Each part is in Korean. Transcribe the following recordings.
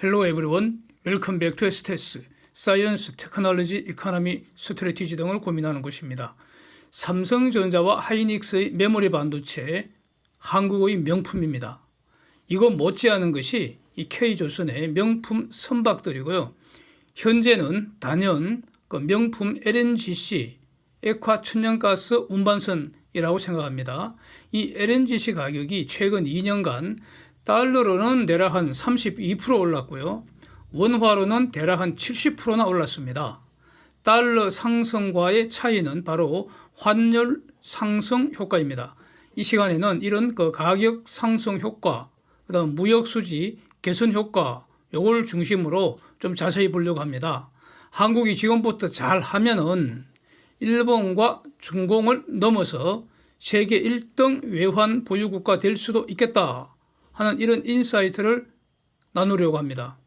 Hello everyone, welcome back to STS, 사이언스, 테크놀로지, 이코노미, 스트래티지 등을 고민하는 곳입니다. 삼성전자와 하이닉스의 메모리 반도체, 한국의 명품입니다. 이거 못지않은 것이 이 K조선의 명품 선박들이고요. 현재는 단연 그 명품 LNGC, 액화 천연가스 운반선이라고 생각합니다. 이 LNGC 가격이 최근 2년간 달러로는 대략 한 32% 올랐고요. 원화로는 대략 한 70%나 올랐습니다. 달러 상승과의 차이는 바로 환율 상승 효과입니다. 이 시간에는 이런 그 가격 상승 효과, 그다음 무역 수지 개선 효과, 요걸 중심으로 좀 자세히 보려고 합니다. 한국이 지금부터 잘 하면은 일본과 중공을 넘어서 세계 1등 외환 보유국가 될 수도 있겠다 하는 이런 인사이트를 나누려고 합니다.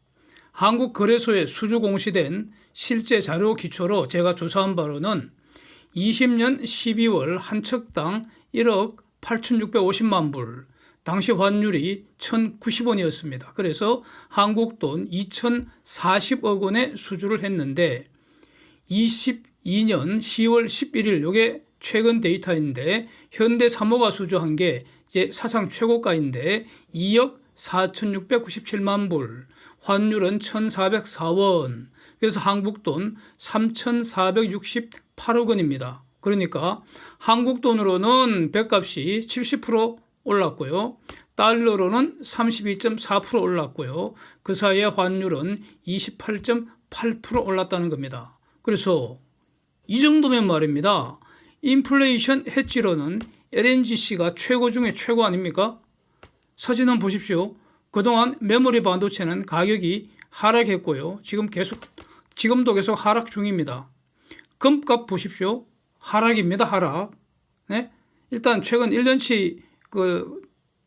한국거래소에 수주 공시된 실제 자료 기초로 제가 조사한 바로는 20년 12월 한 척당 1억 8,650만 불, 당시 환율이 1,090원이었습니다. 그래서 한국 돈 2,040억 원의 수주를 했는데 22년 10월 11일 이게 최근 데이터인데 현대사모가 수주한 게 이제 사상 최고가인데 2억 4,697만 불, 환율은 1,404원, 그래서 한국 돈 3,468억 원입니다. 그러니까 한국 돈으로는 백값이 70% 올랐고요. 달러로는 32.4% 올랐고요. 그 사이에 환율은 28.8% 올랐다는 겁니다. 그래서 이 정도면 말입니다. 인플레이션 해지로는 LNGC가 최고 중에 최고 아닙니까? 사진 한번 보십시오. 그동안 메모리 반도체는 가격이 하락했고요. 지금도 계속 하락 중입니다. 금값 보십시오. 하락입니다. 하락. 네? 일단 최근 1년치 그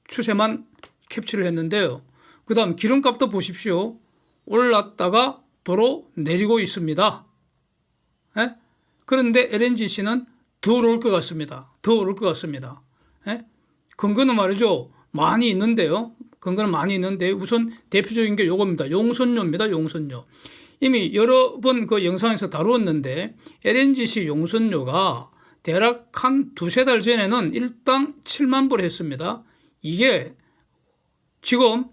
추세만 캡처를 했는데요. 그 다음 기름값도 보십시오. 올랐다가 도로 내리고 있습니다. 네? 그런데 LNGC는 더 오를 것 같습니다. 더 오를 것 같습니다. 네? 근거는 말이죠. 많이 있는데요. 근거는 많이 있는데 우선 대표적인 게 요겁니다. 용선료입니다. 용선료. 이미 여러 번 그 영상에서 다루었는데 LNGC 용선료가 대략 한 두세 달 전에는 일당 7만 불 했습니다. 이게 지금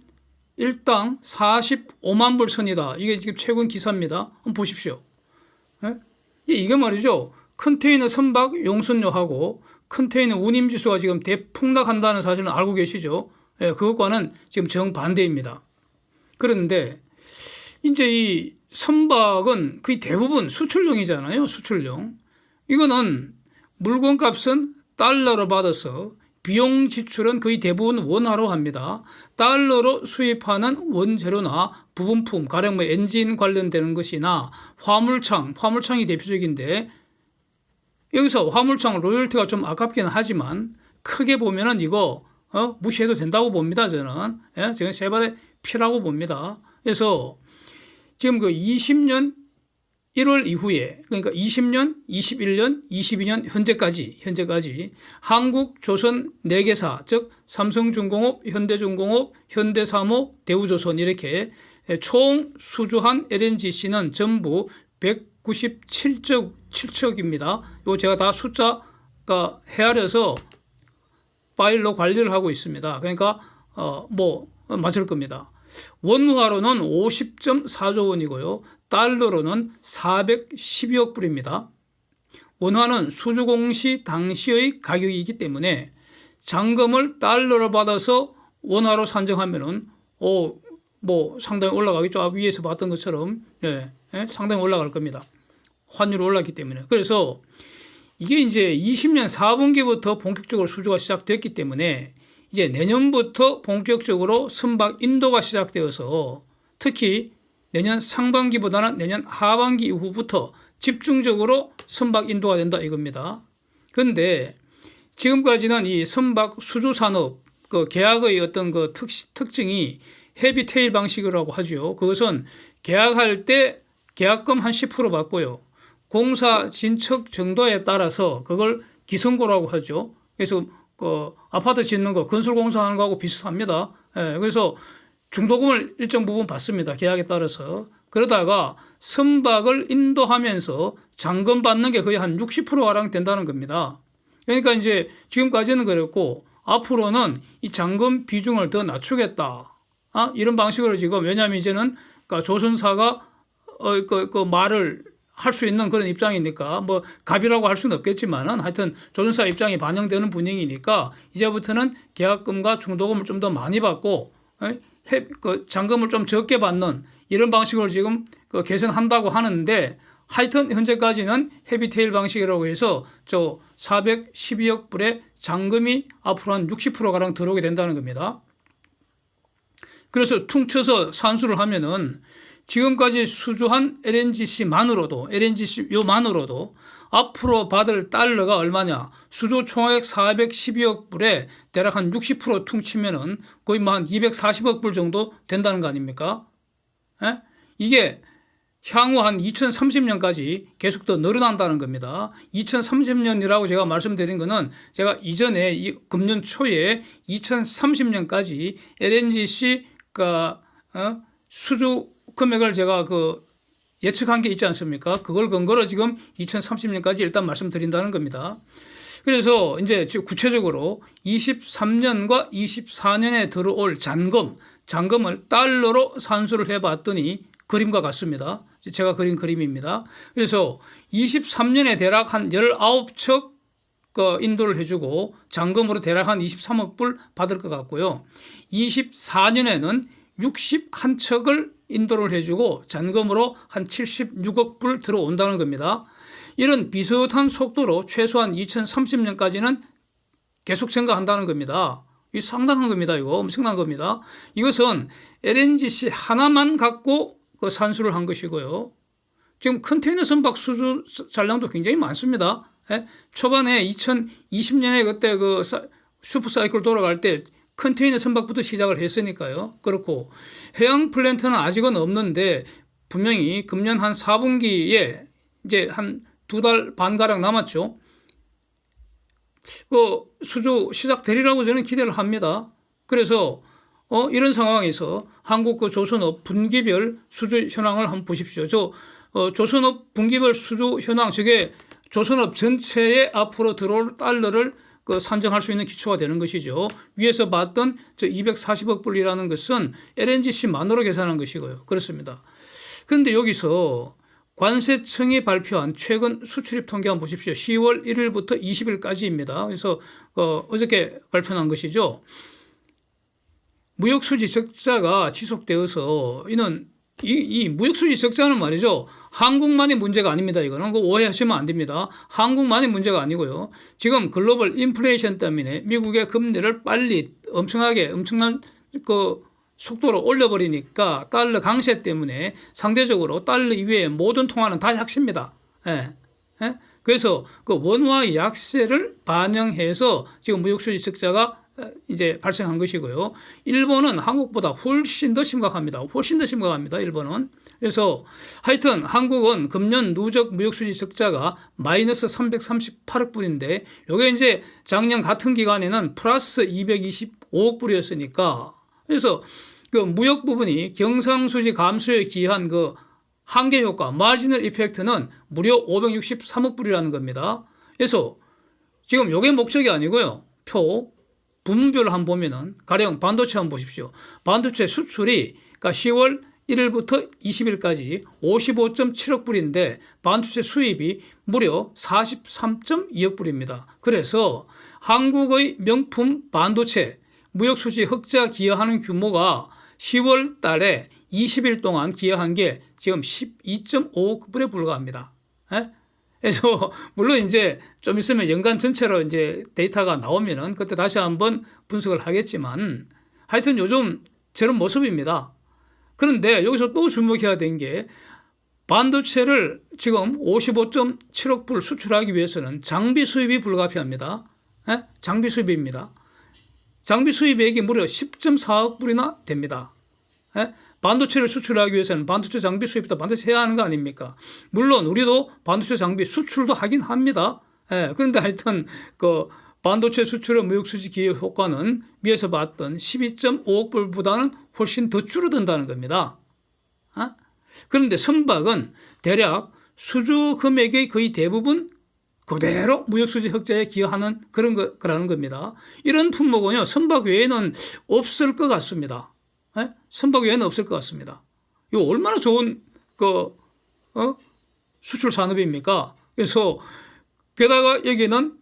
일당 45만 불 선이다. 이게 지금 최근 기사입니다. 한번 보십시오. 네? 이게 말이죠. 컨테이너 선박 용선료하고 컨테이너 운임지수가 지금 대폭락한다는 사실은 알고 계시죠? 예, 그것과는 지금 정반대입니다. 그런데 이제 이 선박은 거의 대부분 수출용이잖아요. 수출용. 이거는 물건값은 달러로 받아서 비용 지출은 거의 대부분 원화로 합니다. 달러로 수입하는 원재료나 부분품, 가령 뭐 엔진 관련되는 것이나 화물창이 대표적인데 여기서 화물창 로열티가 좀 아깝긴 하지만 크게 보면은 이거 무시해도 된다고 봅니다. 저는 지금 세 발의 피라고 봅니다. 그래서 지금 그 20년 1월 이후에 그러니까 20년, 21년, 22년 현재까지 한국, 조선 4개사 즉 삼성중공업, 현대중공업, 현대사모, 대우조선 이렇게 총 수주한 LNGC는 전부 197억입니다. 이거 제가 다 숫자가 헤아려서 파일로 관리를 하고 있습니다. 그러니까 맞을 겁니다. 원화로는 50.4조 원이고요. 달러로는 412억 불입니다. 원화는 수주 공시 당시의 가격이기 때문에 잔금을 달러로 받아서 원화로 산정하면은 상당히 올라가겠죠. 위에서 봤던 것처럼 상당히 올라갈 겁니다. 환율이 올랐기 때문에. 그래서 이게 이제 20년 4분기부터 본격적으로 수주가 시작됐기 때문에 이제 내년부터 본격적으로 선박 인도가 시작되어서 특히 내년 상반기보다는 내년 하반기 이후부터 집중적으로 선박 인도가 된다 이겁니다. 그런데 지금까지는 이 선박 수주 산업 그 계약의 어떤 그 특징이 헤비테일 방식이라고 하죠. 그것은 계약할 때 계약금 한 10% 받고요. 공사 진척 정도에 따라서 그걸 기성고라고 하죠. 그래서 아파트 짓는 거 건설 공사하는 거하고 비슷합니다. 그래서 중도금을 일정 부분 받습니다. 계약에 따라서. 그러다가 선박을 인도하면서 잔금 받는 게 거의 한 60%가량 된다는 겁니다. 그러니까 이제 지금까지는 그랬고 앞으로는 이 잔금 비중을 더 낮추겠다. 이런 방식으로 지금 왜냐하면 이제는 그러니까 조선사가 그 말을 할 수 있는 그런 입장이니까 뭐 갑이라고 할 수는 없겠지만은 하여튼 조선사 입장이 반영되는 분위기니까 이제부터는 계약금과 중도금을 좀 더 많이 받고 그 잔금을 좀 적게 받는 이런 방식으로 지금 그 개선한다고 하는데 하여튼 현재까지는 헤비테일 방식이라고 해서 저 412억 불의 잔금이 앞으로 한 60%가량 들어오게 된다는 겁니다. 그래서 퉁쳐서 산수를 하면은 지금까지 수주한 LNGC만으로도 앞으로 받을 달러가 얼마냐? 수주 총액 412억 불에 대략 한 60% 퉁치면은 거의 뭐 한 240억 불 정도 된다는 거 아닙니까? 이게 향후 한 2030년까지 계속 더 늘어난다는 겁니다. 2030년이라고 제가 말씀드린 거는 제가 이전에 이 금년 초에 2030년까지 LNGC가 수주 금액을 제가 예측한 게 있지 않습니까? 그걸 근거로 지금 2030년까지 일단 말씀드린다는 겁니다. 그래서 이제 구체적으로 23년과 24년에 들어올 잔금을 달러로 산수를 해봤더니 그림과 같습니다. 제가 그린 그림입니다. 그래서 23년에 대략 한 19척 인도를 해주고 잔금으로 대략 한 23억 불 받을 것 같고요. 24년에는 61척을 인도를 해주고 잔금으로 한 76억 불 들어온다는 겁니다. 이런 비슷한 속도로 최소한 2030년까지는 계속 증가한다는 겁니다. 이 상당한 겁니다. 이거 엄청난 겁니다. 이것은 LNGC 하나만 갖고 그 산수를 한 것이고요. 지금 컨테이너 선박 수주 잔량도 굉장히 많습니다. 초반에 2020년에 그때 그 슈퍼사이클 돌아갈 때 컨테이너 선박부터 시작을 했으니까요. 그렇고 해양 플랜트는 아직은 없는데 분명히 금년 한 4분기에 이제 한 2달 반가량 남았죠. 수주 시작되리라고 저는 기대를 합니다. 그래서 이런 상황에서 한국 조선업 분기별 수주 현황을 한번 보십시오. 조선업 분기별 수주 현황, 저게 조선업 전체에 앞으로 들어올 달러를 산정할 수 있는 기초가 되는 것이죠. 위에서 봤던 저 240억 불이라는 것은 LNGC만으로 계산한 것이고요. 그렇습니다. 그런데 여기서 관세청이 발표한 최근 수출입 통계 한번 보십시오. 10월 1일부터 20일까지입니다. 그래서 어저께 발표한 것이죠. 무역수지 적자가 지속되어서 이 무역수지 적자는 말이죠. 한국만의 문제가 아닙니다. 이거는 오해하시면 안 됩니다. 한국만의 문제가 아니고요. 지금 글로벌 인플레이션 때문에 미국의 금리를 빨리 엄청난 속도로 올려버리니까 달러 강세 때문에 상대적으로 달러 이외의 모든 통화는 다 약세입니다. 그래서 원화의 약세를 반영해서 지금 무역수지 적자가 이제 발생한 것이고요. 일본은 한국보다 훨씬 더 심각합니다. 일본은. 그래서 하여튼 한국은 금년 누적 무역수지 적자가 마이너스 338억 불인데 이게 이제 작년 같은 기간에는 플러스 225억 불이었으니까 그래서 무역 부분이 경상수지 감소에 기여한 한계 효과, 마지널 이펙트는 무려 563억 불이라는 겁니다. 그래서 지금 이게 목적이 아니고요. 부문별로 한번 보면은 가령 반도체 한번 보십시오. 반도체 수출이 그러니까 10월 1일부터 20일까지 55.7억 불인데 반도체 수입이 무려 43.2억 불입니다. 그래서 한국의 명품 반도체 무역수지 흑자 기여하는 규모가 10월 달에 20일 동안 기여한 게 지금 12.5억 불에 불과합니다. 그래서 물론 이제 좀 있으면 연간 전체로 이제 데이터가 나오면은 그때 다시 한번 분석을 하겠지만 하여튼 요즘 저런 모습입니다. 그런데 여기서 또 주목해야 되는 게 반도체를 지금 55.7억 불 수출하기 위해서는 장비 수입이 불가피합니다. 장비 수입입니다. 장비 수입액이 무려 10.4억 불이나 됩니다. 반도체를 수출하기 위해서는 반도체 장비 수입도 반드시 해야 하는 거 아닙니까? 물론 우리도 반도체 장비 수출도 하긴 합니다. 그런데 하여튼 반도체 수출의 무역수지 기여 효과는 위에서 봤던 12.5억 불보다는 훨씬 더 줄어든다는 겁니다. 그런데 선박은 대략 수주 금액의 거의 대부분 그대로 무역수지 흑자에 기여하는 그런 거라는 겁니다. 이런 품목은요, 선박 외에는 없을 것 같습니다. 선박 외에는 없을 것 같습니다. 이거 얼마나 좋은 수출 산업입니까? 그래서 게다가 여기는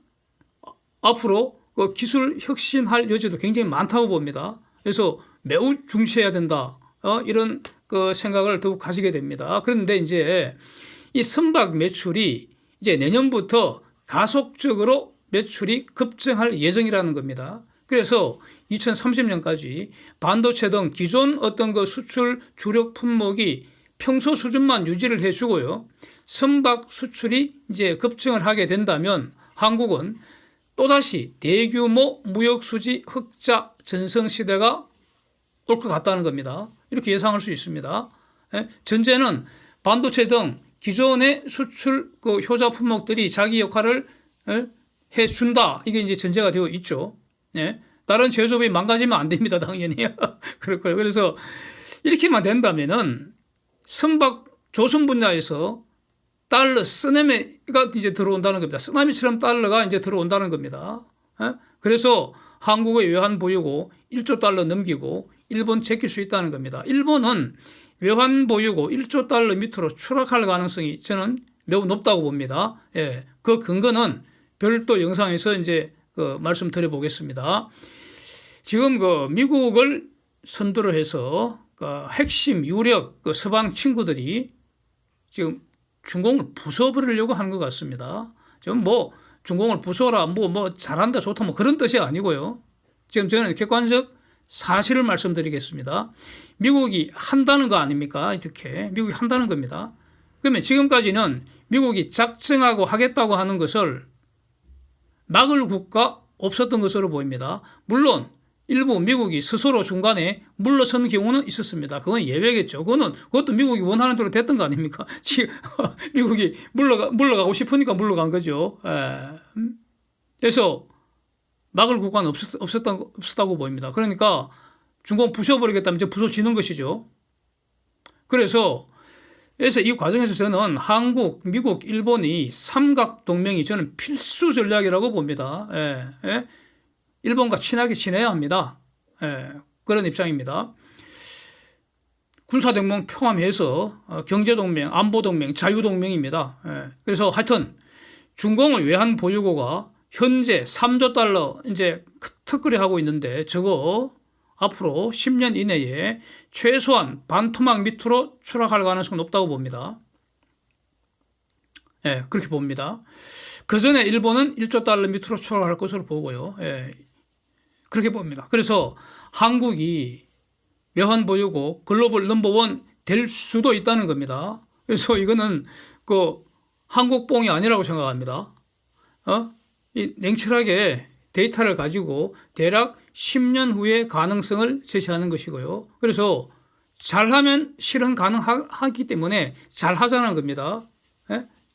앞으로 기술 혁신할 여지도 굉장히 많다고 봅니다. 그래서 매우 중시해야 된다. 이런 생각을 더욱 가지게 됩니다. 그런데 이제 이 선박 매출이 이제 내년부터 가속적으로 매출이 급증할 예정이라는 겁니다. 그래서 2030년까지 반도체 등 기존 어떤 수출 주력 품목이 평소 수준만 유지를 해주고요. 선박 수출이 이제 급증을 하게 된다면 한국은 또다시 대규모 무역수지 흑자 전성시대가 올 것 같다는 겁니다. 이렇게 예상할 수 있습니다. 전제는 반도체 등 기존의 수출 효자 품목들이 자기 역할을 해준다. 이게 이제 전제가 되어 있죠. 다른 제조업이 망가지면 안 됩니다. 당연히. 그렇고요. 그래서 이렇게만 된다면은 선박 조선 분야에서 달러 쓰나미가 이제 들어온다는 겁니다. 쓰나미처럼 달러가 이제 들어온다는 겁니다. 그래서 한국의 외환 보유고 1조 달러 넘기고 일본 제낄 수 있다는 겁니다. 일본은 외환 보유고 1조 달러 밑으로 추락할 가능성이 저는 매우 높다고 봅니다. 그 근거는 별도 영상에서 이제 말씀드려 보겠습니다. 지금 미국을 선두로 해서 핵심 유력 서방 친구들이 지금 중공을 부숴버리려고 하는 것 같습니다. 지금 중공을 부숴라, 잘한다, 좋다, 그런 뜻이 아니고요. 지금 저는 객관적 사실을 말씀드리겠습니다. 미국이 한다는 거 아닙니까? 이렇게. 미국이 한다는 겁니다. 그러면 지금까지는 미국이 작정하고 하겠다고 하는 것을 막을 국가 없었던 것으로 보입니다. 물론 일부 미국이 스스로 중간에 물러선 경우는 있었습니다. 그건 예외겠죠. 그것도 미국이 원하는 대로 됐던 거 아닙니까? 지금 미국이 물러가고 싶으니까 물러간 거죠. 그래서 막을 국가는 없었다고 보입니다. 그러니까 중공 부숴버리겠다면 이제 부숴지는 것이죠. 그래서 이 과정에서 저는 한국, 미국, 일본이 삼각동맹이 저는 필수 전략이라고 봅니다. 일본과 친하게 지내야 합니다. 그런 입장입니다. 군사동맹 포함해서 경제동맹, 안보동맹, 자유동맹입니다. 그래서 하여튼 중공의 외환 보유고가 현재 3조 달러 이제 턱걸이 하고 있는데 저거 앞으로 10년 이내에 최소한 반토막 밑으로 추락할 가능성이 높다고 봅니다. 그렇게 봅니다. 그 전에 일본은 1조 달러 밑으로 추락할 것으로 보고요. 그렇게 봅니다. 그래서 한국이 외환 보유고 글로벌 넘버원 될 수도 있다는 겁니다. 그래서 이거는 한국뽕이 아니라고 생각합니다. 이 냉철하게 데이터를 가지고 대략 10년 후의 가능성을 제시하는 것이고요. 그래서 잘하면 실현 가능하기 때문에 잘하자는 겁니다.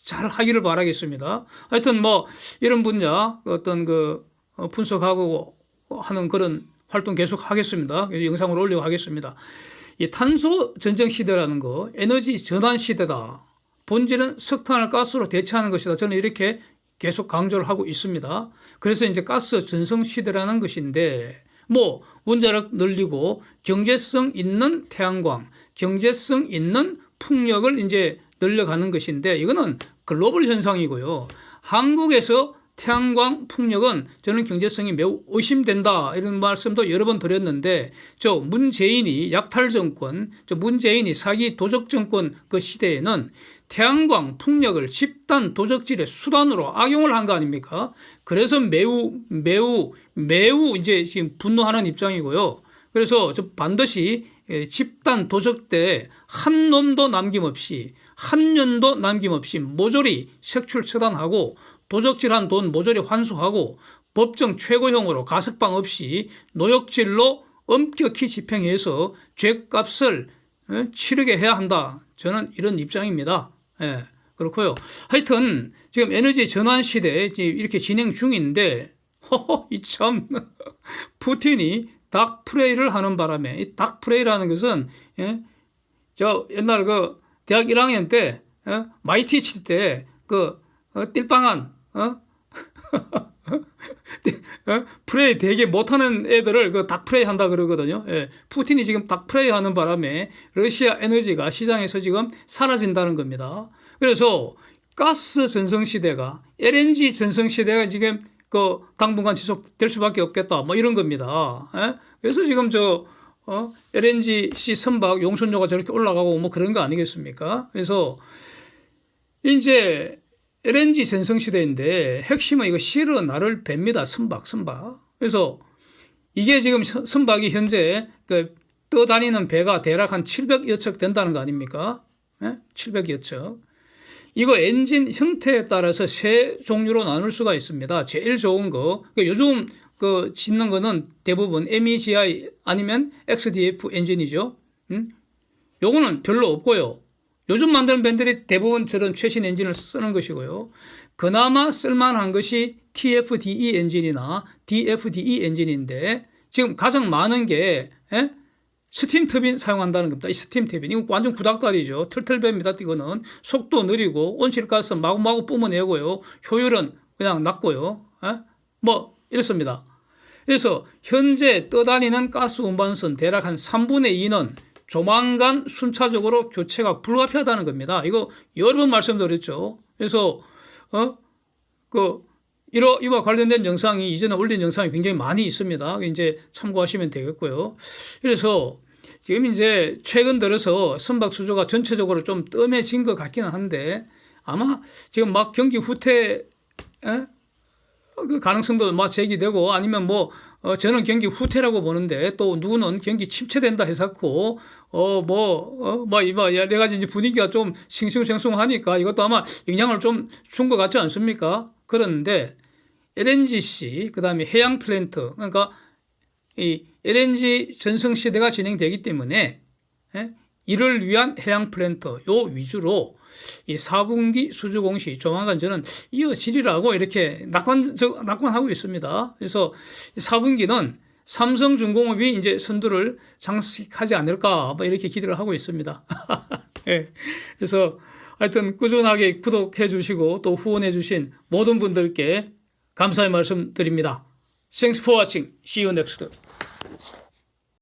잘하기를 바라겠습니다. 하여튼 이런 분야 어떤 분석하고 하는 그런 활동 계속 하겠습니다. 영상으로 올리고 하겠습니다. 이 탄소 전쟁 시대라는 거, 에너지 전환 시대다. 본질은 석탄을 가스로 대체하는 것이다. 저는 이렇게 계속 강조를 하고 있습니다. 그래서 이제 가스 전성 시대라는 것인데 원자력 늘리고 경제성 있는 태양광, 경제성 있는 풍력을 이제 늘려가는 것인데 이거는 글로벌 현상이고요. 한국에서 태양광 풍력은 저는 경제성이 매우 의심된다 이런 말씀도 여러 번 드렸는데 문재인이 약탈 정권, 문재인이 사기 도적 정권 그 시대에는 태양광 풍력을 집단 도적질의 수단으로 악용을 한 거 아닙니까? 그래서 매우 이제 지금 분노하는 입장이고요. 그래서 반드시 집단 도적 때 한 놈도 남김없이 한 년도 남김없이 모조리 색출 처단하고 도적질한 돈 모조리 환수하고 법정 최고형으로 가석방 없이 노역질로 엄격히 집행해서 죄값을 치르게 해야 한다. 저는 이런 입장입니다. 그렇고요. 하여튼 지금 에너지 전환 시대 이렇게 진행 중인데 이 참 푸틴이 닭프레이를 하는 바람에 이 닭프레이라는 것은 저 옛날 그 대학 1학년 때 마이티 칠 때 그 띨빵한 프레이 되게 못하는 애들을 그 닭프레이 한다 그러거든요. 푸틴이 지금 닭프레이 하는 바람에 러시아 에너지가 시장에서 지금 사라진다는 겁니다. 그래서 가스 전성시대가 LNG 전성시대가 지금 그 당분간 지속될 수밖에 없겠다. 뭐 이런 겁니다. 그래서 지금 LNGC 선박 용선료가 저렇게 올라가고 뭐 그런 거 아니겠습니까? 그래서 이제 LNG 전성시대인데 핵심은 이거 실은 나를 뺍니다. 선박. 그래서 이게 지금 선박이 현재 그 떠다니는 배가 대략 한 700여 척 된다는 거 아닙니까? 700여 척. 이거 엔진 형태에 따라서 세 종류로 나눌 수가 있습니다. 제일 좋은 거, 요즘 그 짓는 거는 대부분 MEGI 아니면 XDF 엔진이죠. 요거는 별로 없고요. 요즘 만드는 밴들이 대부분 저런 최신 엔진을 쓰는 것이고요. 그나마 쓸만한 것이 TFDE 엔진이나 DFDE 엔진인데 지금 가장 많은 게 스팀 터빈 사용한다는 겁니다. 이 스팀 터빈 이거 완전 구닥다리죠. 털털배입니다. 이거는 속도 느리고 온실가스 마구마구 뿜어내고요. 효율은 그냥 낮고요. 뭐 이렇습니다. 그래서 현재 떠다니는 가스 운반선 대략 한 3분의 2는 조만간 순차적으로 교체가 불가피하다는 겁니다. 이거 여러 번 말씀드렸죠. 그래서 이와 관련된 영상이 이전에 올린 영상이 굉장히 많이 있습니다. 이제 참고하시면 되겠고요. 그래서 지금 이제 최근 들어서 선박 수조가 전체적으로 좀 뜸해진 것 같기는 한데 아마 지금 막 경기 후퇴 그 가능성도 막 제기되고 아니면 뭐 저는 경기 후퇴라고 보는데 또 누구는 경기 침체된다 해서고 여러 가지 이제 분위기가 좀 싱숭생숭하니까 이것도 아마 영향을 좀 준 것 같지 않습니까? 그런데 LNGC 그다음에 해양 플랜트 그러니까 이 LNG 전성 시대가 진행되기 때문에 이를 위한 해양 플랜트 요 위주로 이 4분기 수주 공시 조만간 저는 이어지리라고 이렇게 낙관하고 있습니다. 그래서 4분기는 삼성중공업이 이제 선두를 장식하지 않을까 뭐 이렇게 기대를 하고 있습니다. 네. 그래서 하여튼 꾸준하게 구독해 주시고 또 후원해 주신 모든 분들께 감사의 말씀 드립니다. Thanks for watching. See you next.